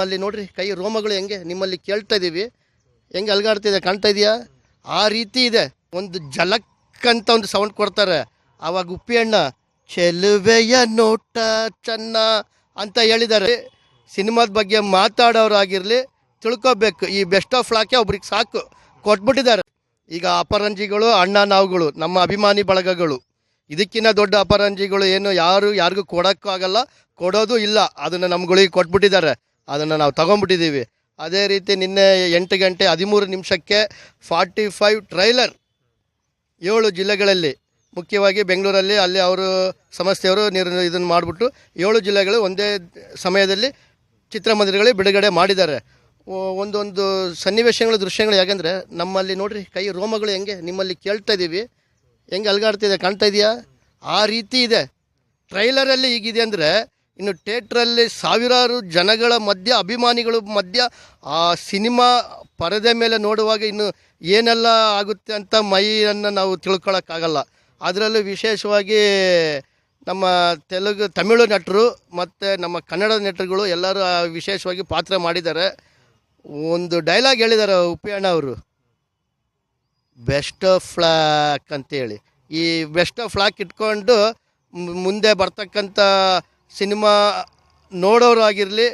ಅಲ್ಲಿ ನೋಡ್ರಿ ಕೈ ರೋಮಗಳು ಹೆಂಗೆ ನಿಮ್ಮಲ್ಲಿ ಕೇಳ್ತಾ ಇದೀವಿ, ಹೆಂಗೆ ಅಲ್ಗಾಡ್ತಿದೆ ಕಾಣ್ತಾ ಇದೆಯಾ? ಆ ರೀತಿ ಇದೆ. ಒಂದು ಜಲಕ್ ಅಂತ ಒಂದು ಸೌಂಡ್ ಕೊಡ್ತಾರೆ, ಆವಾಗ ಉಪ್ಪಿ ಅಣ್ಣ ಚೆಲುವೆಯ ನೋಟ ಚೆನ್ನ ಅಂತ ಹೇಳಿದ್ದಾರೆ. ಸಿನಿಮಾದ ಬಗ್ಗೆ ಮಾತಾಡೋರಾಗಿರಲಿ ತಿಳ್ಕೊಬೇಕು, ಈ ಬೆಸ್ಟ್ ಆಫ್ ಲಾಕೆ ಒಬ್ರಿಗೆ ಸಾಕು ಕೊಟ್ಬಿಟ್ಟಿದ್ದಾರೆ. ಈಗ ಅಪರಂಜಿಗಳು ಅಣ್ಣ ನಾವುಗಳು ನಮ್ಮ ಅಭಿಮಾನಿ ಬಳಗಗಳು, ಇದಕ್ಕಿಂತ ದೊಡ್ಡ ಅಪರಂಜಿಗಳು ಏನು ಯಾರಿಗೂ ಕೊಡೋಕ್ಕೂ ಆಗಲ್ಲ, ಕೊಡೋದು ಇಲ್ಲ. ಅದನ್ನು ನಮ್ಗಳಿಗೆ ಕೊಟ್ಬಿಟ್ಟಿದ್ದಾರೆ, ಅದನ್ನು ನಾವು ತಗೊಂಡ್ಬಿಟ್ಟಿದ್ದೀವಿ. ಅದೇ ರೀತಿ ನಿನ್ನೆ 8 ಗಂಟೆ 13 ನಿಮಿಷಕ್ಕೆ 45 ಟ್ರೈಲರ್ 7 ಜಿಲ್ಲೆಗಳಲ್ಲಿ, ಮುಖ್ಯವಾಗಿ ಬೆಂಗಳೂರಲ್ಲಿ ಅಲ್ಲಿ ಅವರು ಸಂಸ್ಥೆಯವರು ಇದನ್ನು ಮಾಡಿಬಿಟ್ಟು 7 ಜಿಲ್ಲೆಗಳು ಒಂದೇ ಸಮಯದಲ್ಲಿ ಚಿತ್ರಮಂದಿರಗಳಿಗೆ ಬಿಡುಗಡೆ ಮಾಡಿದ್ದಾರೆ. ಒಂದೊಂದು ಸನ್ನಿವೇಶಗಳು ದೃಶ್ಯಗಳು ಯಾಕೆಂದರೆ ನಮ್ಮಲ್ಲಿ ನೋಡ್ರಿ ಕೈ ರೋಮಗಳು ಹೆಂಗೆ ನಿಮ್ಮಲ್ಲಿ ಕೇಳ್ತಾ ಇದ್ದೀವಿ, ಹೆಂಗೆ ಅಲ್ಗಾಡ್ತಿದೆ ಕಾಣ್ತಾ ಇದೆಯಾ? ಆ ರೀತಿ ಇದೆ. ಟ್ರೈಲರಲ್ಲಿ ಹೀಗಿದೆ ಅಂದರೆ ಇನ್ನು ಥಿಯೇಟ್ರಲ್ಲಿ ಸಾವಿರಾರು ಜನಗಳ ಮಧ್ಯ, ಅಭಿಮಾನಿಗಳ ಮಧ್ಯ ಆ ಸಿನಿಮಾ ಪರದೆ ಮೇಲೆ ನೋಡುವಾಗ ಇನ್ನು ಏನೆಲ್ಲ ಆಗುತ್ತೆ ಅಂತ ಮೈಯನ್ನು ನಾವು ತಿಳ್ಕೊಳ್ಳೋಕ್ಕಾಗಲ್ಲ. ಅದರಲ್ಲೂ ವಿಶೇಷವಾಗಿ ನಮ್ಮ ತಮಿಳು ನಟರು ಮತ್ತು ನಮ್ಮ ಕನ್ನಡ ನಟರುಗಳು ಎಲ್ಲರೂ ವಿಶೇಷವಾಗಿ ಪಾತ್ರ ಮಾಡಿದ್ದಾರೆ. ಒಂದು ಡೈಲಾಗ್ ಹೇಳಿದ್ದಾರೆ ಉಪ್ಪಿ ಅಣ್ಣ ಅವರು, ಬೆಸ್ಟ್ ಆಫ್ ಫ್ಲಾಕ್ ಅಂತೇಳಿ. ಈ ಬೆಸ್ಟ್ ಆಫ್ ಫ್ಲಾಕ್ ಇಟ್ಕೊಂಡು ಮುಂದೆ ಬರ್ತಕ್ಕಂಥ ಸಿನಿಮಾ ನೋಡೋರು ಆಗಿರಲಿ,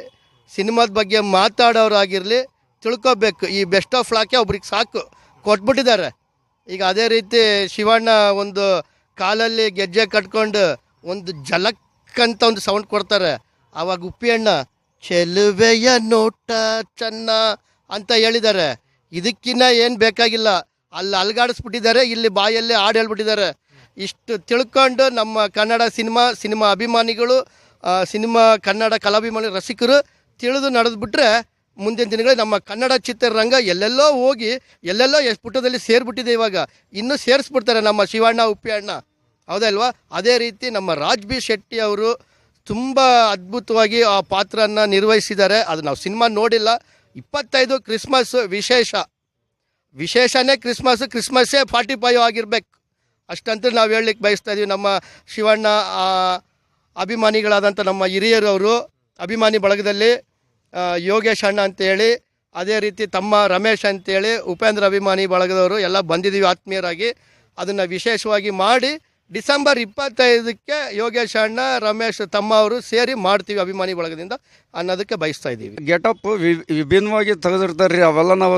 ಸಿನಿಮಾದ ಬಗ್ಗೆ ಮಾತಾಡೋರಾಗಿರಲಿ ತಿಳ್ಕೊಬೇಕು, ಈ ಬೆಸ್ಟ್ ಆಫ್ ಲಾಕೆ ಒಬ್ರಿಗೆ ಸಾಕು ಕೊಟ್ಬಿಟ್ಟಿದ್ದಾರೆ. ಈಗ ಅದೇ ರೀತಿ ಶಿವಣ್ಣ ಒಂದು ಕಾಲಲ್ಲಿ ಗೆಜ್ಜೆ ಕಟ್ಕೊಂಡು ಒಂದು ಜಲಕ್ ಅಂತ ಒಂದು ಸೌಂಡ್ ಕೊಡ್ತಾರೆ, ಆವಾಗ ಉಪ್ಪಿ ಅಣ್ಣ ಚೆಲುವೆಯ ನೋಟ ಚೆನ್ನ ಅಂತ ಹೇಳಿದ್ದಾರೆ. ಇದಕ್ಕಿನ್ನ ಏನು ಬೇಕಾಗಿಲ್ಲ, ಅಲ್ಲಿ ಅಲ್ಗಾಡಿಸ್ಬಿಟ್ಟಿದ್ದಾರೆ, ಇಲ್ಲಿ ಬಾಯಲ್ಲಿ ಹಾಡು ಹೇಳ್ಬಿಟ್ಟಿದ್ದಾರೆ. ಇಷ್ಟು ತಿಳ್ಕೊಂಡು ನಮ್ಮ ಕನ್ನಡ ಸಿನಿಮಾ ಅಭಿಮಾನಿಗಳು, ಕನ್ನಡ ಕಲಾಭಿಮಾನಿ ರಸಿಕರು ತಿಳಿದು ನಡೆದ್ಬಿಟ್ರೆ ಮುಂದಿನ ದಿನಗಳಲ್ಲಿ ನಮ್ಮ ಕನ್ನಡ ಚಿತ್ರರಂಗ ಎಲ್ಲೆಲ್ಲೋ ಹೋಗಿ ಎಲ್ಲೆಲ್ಲೋ ಎಷ್ಟು ಪುಟದಲ್ಲಿ ಸೇರಿಬಿಟ್ಟಿದೆ. ಇವಾಗ ಇನ್ನೂ ಸೇರಿಸ್ಬಿಡ್ತಾರೆ ನಮ್ಮ ಶಿವಣ್ಣ ಉಪ್ಪಿ ಅಣ್ಣ, ಹೌದಲ್ವಾ? ಅದೇ ರೀತಿ ನಮ್ಮ ರಾಜ್ ಬಿ ಶೆಟ್ಟಿ ಅವರು ತುಂಬ ಅದ್ಭುತವಾಗಿ ಆ ಪಾತ್ರನ ನಿರ್ವಹಿಸಿದ್ದಾರೆ. ಅದು ನಾವು ಸಿನಿಮಾ ನೋಡಿಲ್ಲ. 25 ಕ್ರಿಸ್ಮಸ್ ವಿಶೇಷನೇ ಕ್ರಿಸ್ಮಸ್ಸೇ 45 ಆಗಿರ್ಬೇಕು ಅಷ್ಟಂತೂ ನಾವು ಹೇಳಲಿಕ್ಕೆ ಬಯಸ್ತಾ ಇದ್ದೀವಿ. ನಮ್ಮ ಶಿವಣ್ಣ ಅಭಿಮಾನಿಗಳಾದಂಥ ನಮ್ಮ ಹಿರಿಯರು ಅವರು ಅಭಿಮಾನಿ ಬಳಗದಲ್ಲಿ ಯೋಗೇಶ್ ಅಣ್ಣ ಅಂತೇಳಿ, ಅದೇ ರೀತಿ ತಮ್ಮ ರಮೇಶ್ ಅಂತೇಳಿ ಉಪೇಂದ್ರ ಅಭಿಮಾನಿ ಬಳಗದವರು ಎಲ್ಲ ಬಂದಿದ್ದೀವಿ ಆತ್ಮೀಯರಾಗಿ. ಅದನ್ನು ವಿಶೇಷವಾಗಿ ಮಾಡಿ ಡಿಸೆಂಬರ್ 25ಕ್ಕೆ ಯೋಗೇಶ್ ಅಣ್ಣ ರಮೇಶ್ ತಮ್ಮ ಅವರು ಸೇರಿ ಮಾಡ್ತೀವಿ ಅಭಿಮಾನಿ ಬಳಗದಿಂದ ಅನ್ನೋದಕ್ಕೆ ಬಯಸ್ತಾ ಇದ್ದೀವಿ. ಗೆಟಪ್ ವಿಭಿನ್ನವಾಗಿ ತೆಗೆದಿರ್ತಾರೆ ರೀ, ಅವೆಲ್ಲ ನಾವು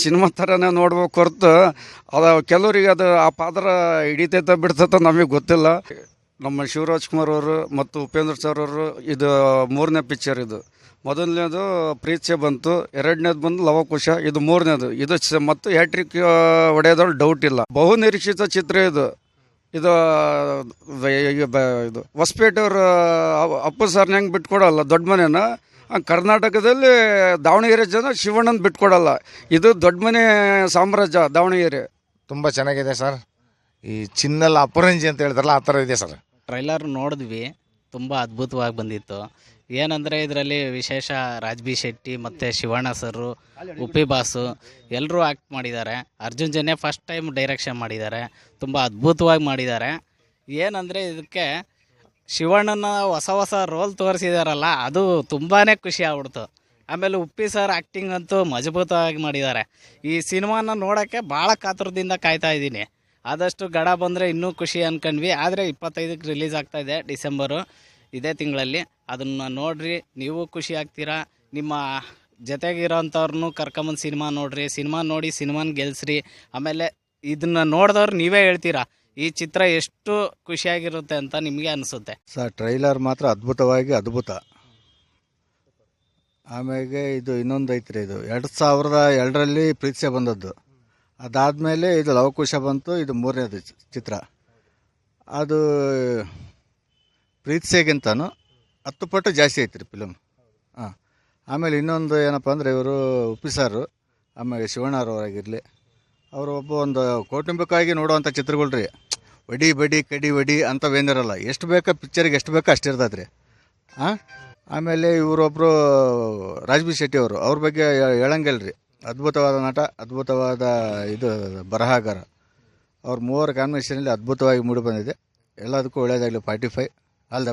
ಸಿನಿಮಾ ಥರನೇ ನೋಡ್ಬೇಕು ಹೊರತು ಅದು ಕೆಲವರಿಗೆ ಅದು ಆ ಪಾತ್ರ ಹಿಡಿತೈತೆ ಬಿಡ್ತೈತೆ ನಮಗೆ ಗೊತ್ತಿಲ್ಲ. ನಮ್ಮ ಶಿವರಾಜ್ ಕುಮಾರ್ ಅವರು ಮತ್ತು ಉಪೇಂದ್ರ ಸರ್ ಅವರು ಇದು 3ನೇ ಪಿಕ್ಚರ್. ಇದು ಮೊದಲನೇದು ಪ್ರೀತ್ಸೆ ಬಂತು, 2ನೇದು ಬಂದು ಲವಕುಶ, ಇದು 3ನೇದು. ಇದು ಮತ್ತು ಹ್ಯಾಟ್ರಿಕ್ ಹೊಡೆಯೋದ್ರಲ್ಲಿ ಡೌಟ್ ಇಲ್ಲ. ಬಹು ನಿರೀಕ್ಷಿತ ಚಿತ್ರ ಇದು. ಇದು ಹೊಸಪೇಟೆಯವರು ಅಪ್ಪು ಸರ್ನ ಹೆಂಗೆ ಬಿಟ್ಕೊಡಲ್ಲ ದೊಡ್ಡ ಮನೆನ, ಕರ್ನಾಟಕದಲ್ಲಿ ದಾವಣಗೆರೆ ಜನ ಶಿವಣ್ಣನ ಬಿಟ್ಕೊಡಲ್ಲ. ಇದು ದೊಡ್ಡ ಮನೆ ಸಾಮ್ರಾಜ್ಯ ದಾವಣಗೆರೆ. ತುಂಬ ಚೆನ್ನಾಗಿದೆ ಸರ್. ಈ ಚಿನ್ನಲ್ಲ ಅಪರಂಜಿ ಅಂತ ಹೇಳ್ತಾರಲ್ಲ ಆ ಥರ ಇದೆ ಸರ್. ಟ್ರೈಲರ್ ನೋಡಿದ್ವಿ, ತುಂಬ ಅದ್ಭುತವಾಗಿ ಬಂದಿತ್ತು. ಏನಂದರೆ ಇದರಲ್ಲಿ ವಿಶೇಷ ರಾಜ್ ಬಿ ಶೆಟ್ಟಿ ಮತ್ತು ಶಿವಣ್ಣ ಸರು, ಉಪ್ಪಿ ಬಾಸು ಎಲ್ಲರೂ ಆ್ಯಕ್ಟ್ ಮಾಡಿದ್ದಾರೆ. Arjun Janya first time direction ಮಾಡಿದ್ದಾರೆ, ತುಂಬ ಅದ್ಭುತವಾಗಿ ಮಾಡಿದ್ದಾರೆ. ಏನಂದರೆ ಇದಕ್ಕೆ ಶಿವಣ್ಣನ ಹೊಸ ರೋಲ್ ತೋರಿಸಿದಾರಲ್ಲ, ಅದು ತುಂಬಾ ಖುಷಿ ಆಗ್ಬಿಡ್ತು. ಆಮೇಲೆ ಉಪ್ಪಿ ಸರ್ ಆ್ಯಕ್ಟಿಂಗ್ ಅಂತೂ ಮಜಬೂತವಾಗಿ ಮಾಡಿದ್ದಾರೆ. ಈ ಸಿನಿಮಾನ ನೋಡೋಕ್ಕೆ ಭಾಳ ಕಾತುರದಿಂದ ಕಾಯ್ತಾ ಇದ್ದೀನಿ. ಆದಷ್ಟು ಗಡ ಬಂದರೆ ಇನ್ನೂ ಖುಷಿ ಅಂದ್ಕೊಂಡ್ವಿ. ಆದರೆ 25ಕ್ಕೆ ರಿಲೀಸ್ ಆಗ್ತಾಯಿದೆ ಡಿಸೆಂಬರು, ಇದೇ ತಿಂಗಳಲ್ಲಿ. ಅದನ್ನು ನೋಡ್ರಿ, ನೀವು ಖುಷಿ ಆಗ್ತೀರಾ. ನಿಮ್ಮ ಜೊತೆಗಿರೋಂಥವ್ರನ್ನೂ ಕರ್ಕೊಂಬಂದು ಸಿನಿಮಾ ನೋಡ್ರಿ, ಸಿನಿಮಾ ನೋಡಿ ಸಿನಿಮಾನ ಗೆಲ್ಸ್ರಿ. ಆಮೇಲೆ ಇದನ್ನು ನೋಡಿದವ್ರು ನೀವೇ ಹೇಳ್ತೀರಾ ಈ ಚಿತ್ರ ಎಷ್ಟು ಖುಷಿಯಾಗಿರುತ್ತೆ ಅಂತ ನಿಮಗೆ ಅನಿಸುತ್ತೆ. ಸರ್ ಟ್ರೈಲರ್ ಮಾತ್ರ ಅದ್ಭುತ. ಆಮೇಲೆ ಇದು ಇನ್ನೊಂದು ಐತ್ರಿ, ಇದು 2002ರಲ್ಲಿ ಪ್ರೀತ್ಸೆ ಬಂದದ್ದು. ಅದಾದಮೇಲೆ ಇದು ಲವಕುಶ ಬಂತು, ಇದು 3ನೇದು ಚಿತ್ರ. ಅದು ಪ್ರೀತ್ಸೆಗಿಂತನೂ 10 ಪಟ್ಟು ಜಾಸ್ತಿ ಐತ್ರಿ ಫಿಲಮ್. ಆಮೇಲೆ ಇನ್ನೊಂದು ಏನಪ್ಪ ಅಂದರೆ ಇವರು ಉಪ್ಪಿ ಸಾರು ಆಮೇಲೆ ಶಿವಣ್ಣರವರಾಗಿರಲಿ, ಅವರು ಒಂದು ಕೌಟುಂಬಿಕವಾಗಿ ನೋಡುವಂಥ ಚಿತ್ರಗಳು ರೀ. ವಡಿ ಬಡಿ ಕಡಿ ವಡಿ ಅಂಥವೇನಿರಲ್ಲ, ಎಷ್ಟು ಬೇಕೋ ಪಿಕ್ಚರಿಗೆ ಎಷ್ಟು ಬೇಕೋ ಅಷ್ಟು ಇರ್ತೈತೆ ರೀ. ಆಮೇಲೆ ಇವರೊಬ್ಬರು ರಾಜ್ ಬಿ ಶೆಟ್ಟಿ ಅವ್ರ ಬಗ್ಗೆ ಹೇಳಂಗಿಲ್ಲ ರೀ. ಅದ್ಭುತವಾದ ನಟ, ಅದ್ಭುತವಾದ ಇದು ಬರಹಗಾರ. ಅವ್ರ ಮೂವರ ಕಾಂಬಿನೇಷನಲ್ಲಿ ಅದ್ಭುತವಾಗಿ ಮೂಡಿ ಬಂದಿದೆ. ಎಲ್ಲದಕ್ಕೂ ಒಳ್ಳೆಯದಾಗಲಿ. 45 ಆಲ್ ದ